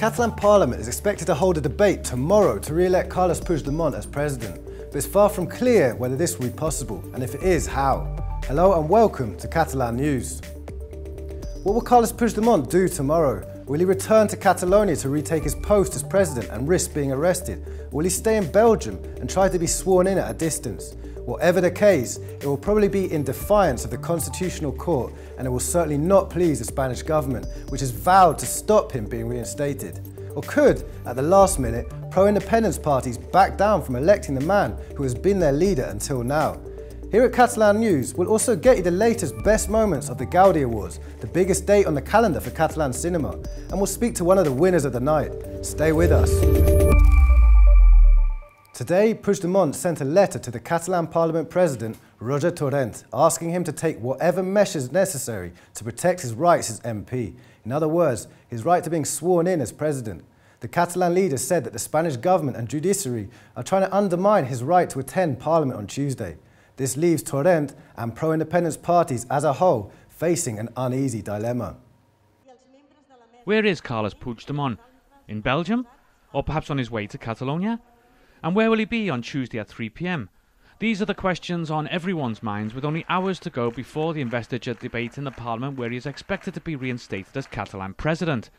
Catalan Parliament is expected to hold a debate tomorrow to re-elect Carles Puigdemont as president, but it's far from clear whether this will be possible, and if it is, how. Hello and welcome to Catalan News. What will Carles Puigdemont do tomorrow? Will he return to Catalonia to retake his post as president and risk being arrested? Or will he stay in Belgium and try to be sworn in at a distance? Whatever the case, it will probably be in defiance of the Constitutional Court, and it will certainly not please the Spanish government, which has vowed to stop him being reinstated. Or could, at the last minute, pro-independence parties back down from electing the man who has been their leader until now? Here at Catalan News, we'll also get you the latest best moments of the Gaudi Awards, the biggest date on the calendar for Catalan cinema, and we'll speak to one of the winners of the night. Stay with us. Today, Puigdemont sent a letter to the Catalan Parliament President, Roger Torrent, asking him to take whatever measures necessary to protect his rights as MP. In other words, his right to being sworn in as president. The Catalan leader said that the Spanish government and judiciary are trying to undermine his right to attend Parliament on Tuesday. This leaves Torrent and pro-independence parties as a whole facing an uneasy dilemma. Where is Carles Puigdemont? In Belgium? Or perhaps on his way to Catalonia? And where will he be on Tuesday at 3 p.m? These are the questions on everyone's minds, with only hours to go before the investiture debate in the Parliament, where he is expected to be reinstated as Catalan president.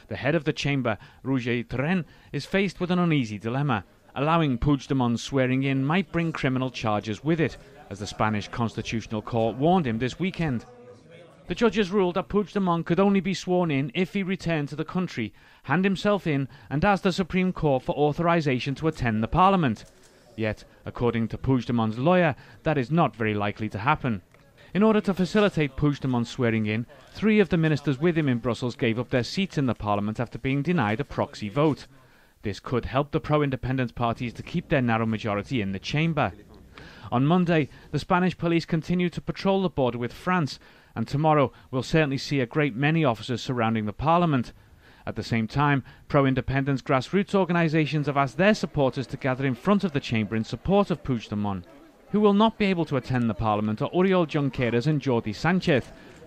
The head of the chamber, Roger Torrent, is faced with an uneasy dilemma. Allowing Puigdemont's swearing in might bring criminal charges with it, as the Spanish Constitutional Court warned him this weekend. The judges ruled that Puigdemont could only be sworn in if he returned to the country, hand himself in and asked the Supreme Court for authorization to attend the Parliament. Yet, according to Puigdemont's lawyer, that is not very likely to happen. In order to facilitate Puigdemont's swearing in, 3 of the ministers with him in Brussels gave up their seats in the Parliament after being denied a proxy vote. This could help the pro-independence parties to keep their narrow majority in the chamber. On Monday, the Spanish police continue to patrol the border with France, and tomorrow we'll certainly see a great many officers surrounding the Parliament. At the same time, pro-independence grassroots organisations have asked their supporters to gather in front of the chamber in support of Puigdemont. Who will not be able to attend the Parliament are Oriol Junqueras and Jordi Sánchez,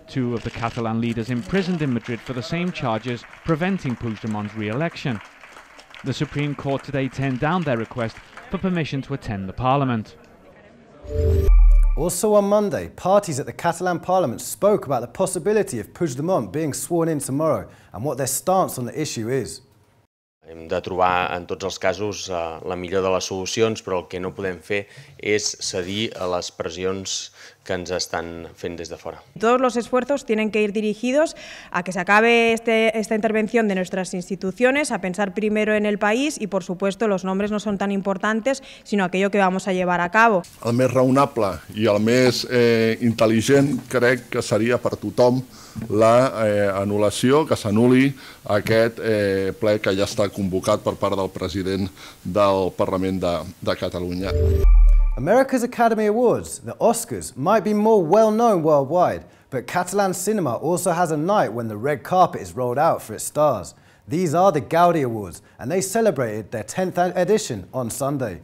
2 of the Catalan leaders imprisoned in Madrid for the same charges preventing Puigdemont's re-election. The Supreme Court today turned down their request for permission to attend the Parliament. Also on Monday, parties at the Catalan Parliament spoke about the possibility of Puigdemont being sworn in tomorrow and what their stance on the issue is. Hem de trobar en tots els casos la millor de les solucions, però el que no podem fer és cedir a les pressions que ens estan fent des de fora. Todos los esfuerzos tienen que ir dirigidos a que se acabe esta intervención de nuestras instituciones, a pensar primero en el país y, por supuesto, los nombres no son tan importantes, sino aquello que vamos a llevar a cabo. El més raonable i el més intel·ligent crec que seria per tothom l'anul·lació, que s'anul·li aquest ple que ja està convocat per part del president del Parlament de Catalunya. America's Academy Awards, the Oscars, might be more well-known worldwide, but Catalan cinema also has a night when the red carpet is rolled out for its stars. These are the Gaudi Awards, and they celebrated their 10th edition on Sunday.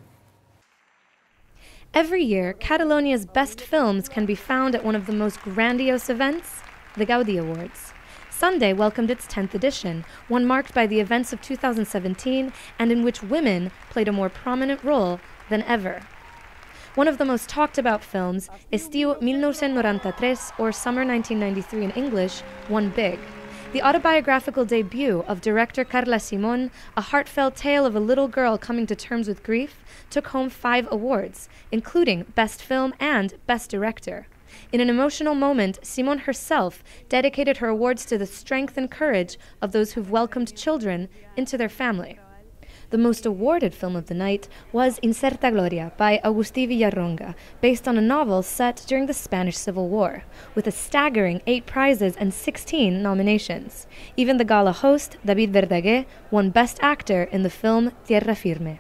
Every year, Catalonia's best films can be found at one of the most grandiose events, the Gaudi Awards. Sunday welcomed its 10th edition, one marked by the events of 2017 and in which women played a more prominent role than ever. One of the most talked about films, Estiu 1993, or Summer 1993 in English, won big. The autobiographical debut of director Carles Puigdemont, a heartfelt tale of a little girl coming to terms with grief, took home 5 awards, including Best Film and Best Director. In an emotional moment, Puigdemont herself dedicated her awards to the strength and courage of those who've welcomed children into their family. The most awarded film of the night was Incerta Gloria by Agustí Villarronga, based on a novel set during the Spanish Civil War, with a staggering 8 prizes and 16 nominations. Even the gala host, David Verdaguer, won Best Actor in the film Tierra Firme.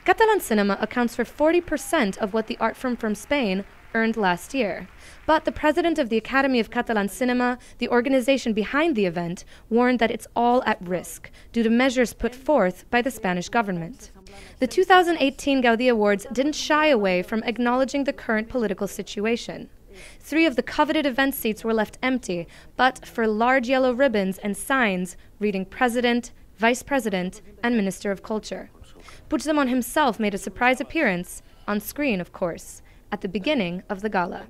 Catalan cinema accounts for 40% of what the art firm from Spain earned last year. But the president of the Academy of Catalan Cinema, the organization behind the event, warned that it's all at risk due to measures put forth by the Spanish government. The 2018 Gaudí Awards didn't shy away from acknowledging the current political situation. 3 of the coveted event seats were left empty, but for large yellow ribbons and signs reading President, Vice President, and Minister of Culture. Puigdemont himself made a surprise appearance, on screen of course, at the beginning of the gala.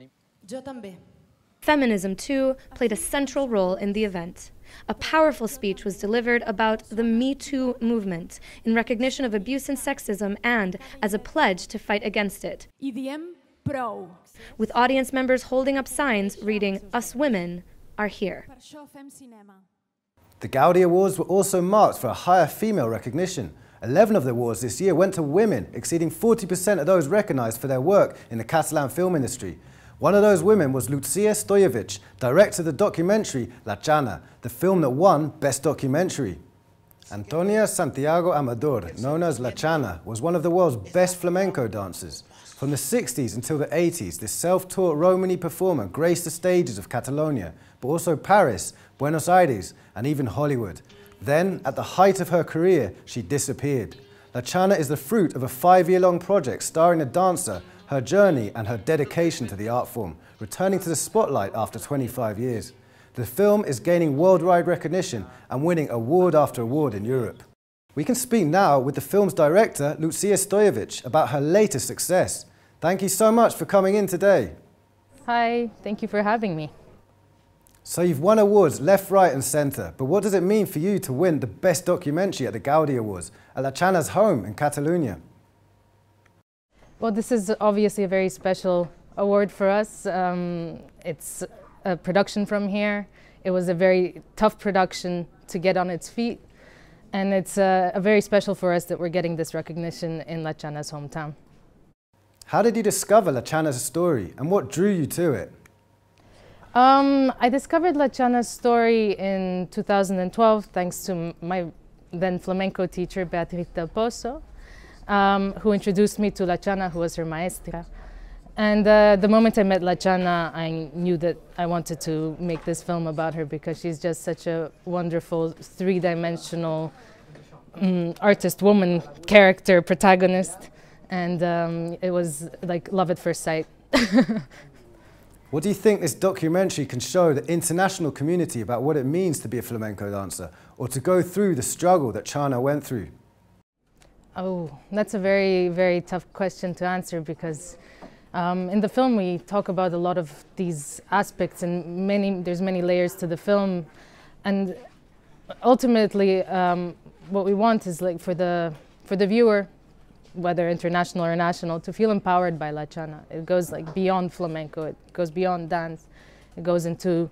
Feminism, too, played a central role in the event. A powerful speech was delivered about the Me Too movement in recognition of abuse and sexism and as a pledge to fight against it. With audience members holding up signs reading, "Us women are here." The Gaudi Awards were also marked for a higher female recognition. 11 of the awards this year went to women, exceeding 40% of those recognised for their work in the Catalan film industry. One of those women was Lucía Stoyevich, director of the documentary La Chana, the film that won Best Documentary. Antonia Santiago Amador, known as La Chana, was one of the world's best flamenco dancers. From the 60s until the 80s, this self-taught Romany performer graced the stages of Catalonia, but also Paris, Buenos Aires, and even Hollywood. Then, at the height of her career, she disappeared. La Chana is the fruit of a 5-year-long project starring a dancer, her journey and her dedication to the art form, returning to the spotlight after 25 years. The film is gaining worldwide recognition and winning award after award in Europe. We can speak now with the film's director, Lucía Stoyevich, about her latest success. Thank you so much for coming in today. Hi, thank you for having me. So you've won awards left, right and centre, but what does it mean for you to win the Best Documentary at the Gaudi Awards, at La Chana's home in Catalonia? Well, this is obviously a very special award for us. It's a production from here. It was a very tough production to get on its feet, and it's very special for us that we're getting this recognition in La Chana's hometown. How did you discover La Chana's story, and what drew you to it? I discovered La Chana's story in 2012 thanks to my then flamenco teacher, Beatriz Del Pozo, who introduced me to La Chana, who was her maestra. And the moment I met La Chana, I knew that I wanted to make this film about her because she's just such a wonderful, three-dimensional artist, woman, character, protagonist. And it was like love at first sight. What do you think this documentary can show the international community about what it means to be a flamenco dancer, or to go through the struggle that Chana went through? Oh, that's a very, very tough question to answer because in the film we talk about a lot of these aspects and there's many layers to the film. And ultimately what we want is like for the viewer, whether international or national, to feel empowered by La Chana. It goes like beyond flamenco, it goes beyond dance. It goes into,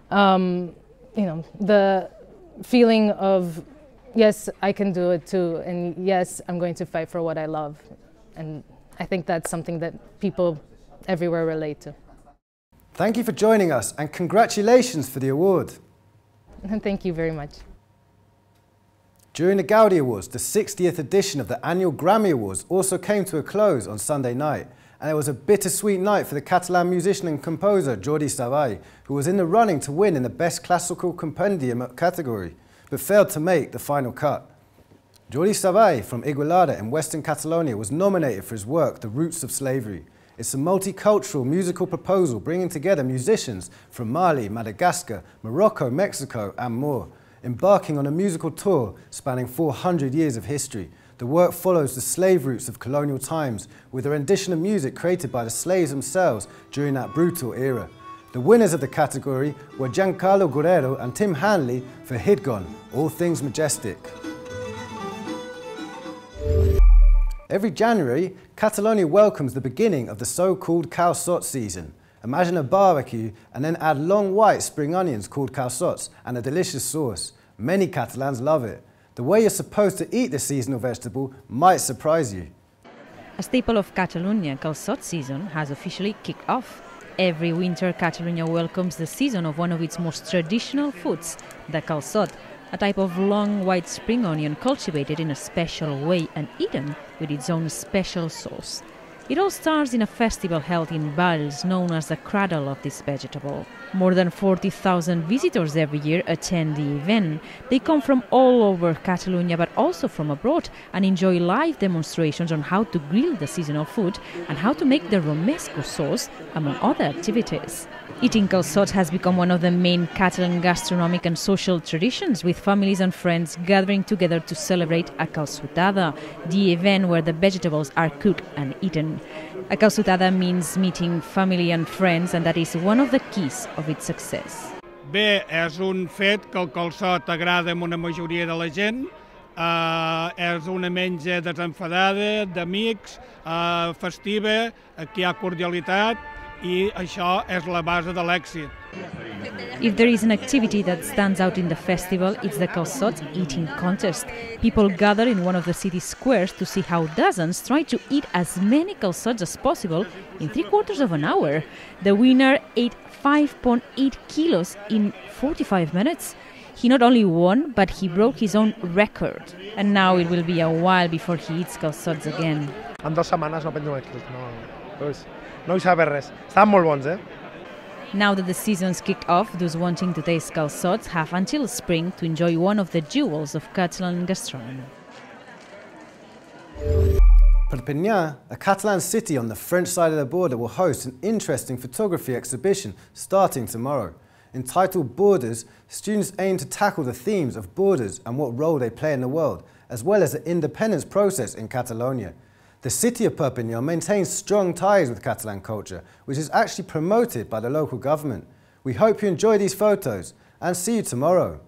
you know, the feeling of, yes, I can do it too, and yes, I'm going to fight for what I love. And I think that's something that people everywhere relate to. Thank you for joining us, and congratulations for the award. Thank you very much. During the Gaudi Awards, the 60th edition of the annual Grammy Awards also came to a close on Sunday night, and it was a bittersweet night for the Catalan musician and composer Jordi Savall, who was in the running to win in the Best Classical Compendium category, but failed to make the final cut. Jordi Savall from Igualada in Western Catalonia was nominated for his work, The Roots of Slavery. It's a multicultural musical proposal bringing together musicians from Mali, Madagascar, Morocco, Mexico and more, embarking on a musical tour spanning 400 years of history. The work follows the slave roots of colonial times with a rendition of music created by the slaves themselves during that brutal era. The winners of the category were Giancarlo Guerrero and Tim Hanley for Hidgon, All Things Majestic. Every January, Catalonia welcomes the beginning of the so-called Calçot season. Imagine a barbecue and then add long white spring onions called calçots and a delicious sauce. Many Catalans love it. The way you're supposed to eat this seasonal vegetable might surprise you. A staple of Catalonia, Calçot season has officially kicked off. Every winter, Catalonia welcomes the season of one of its most traditional foods, the calçot, a type of long white spring onion cultivated in a special way and eaten with its own special sauce. It all starts in a festival held in Valls, known as the cradle of this vegetable. More than 40,000 visitors every year attend the event. They come from all over Catalonia, but also from abroad, and enjoy live demonstrations on how to grill the seasonal food and how to make the romesco sauce, among other activities. Eating calçot has become one of the main Catalan gastronomic and social traditions, with families and friends gathering together to celebrate a calçotada, the event where the vegetables are cooked and eaten. A calçotada means meeting family and friends, and that is one of the keys of its success. Bé, és un fet que el calçot agrada a una majoria de la gent. És una menja desenfadada, d'amics, festiva, que hi ha cordialitat, i això és la base de l'èxit. If there is an activity that stands out in the festival, it's the calçot eating contest. People gather in one of the city squares to see how dozens try to eat as many calçots as possible in 3/4 of an hour. The winner ate 5.8 kilos in 45 minutes. He not only won, but he broke his own record. And now it will be a while before he eats calçots again. En 2 setmanes no penjo més quilos, no hi sabe res. Estan molt bons, Now that the season's kicked off, those wanting to taste calçots have until spring to enjoy one of the jewels of Catalan gastronomy. Perpignan, a Catalan city on the French side of the border, will host an interesting photography exhibition starting tomorrow. Entitled Borders, students aim to tackle the themes of borders and what role they play in the world, as well as the independence process in Catalonia. The city of Perpignan maintains strong ties with Catalan culture, which is actually promoted by the local government. We hope you enjoy these photos and see you tomorrow.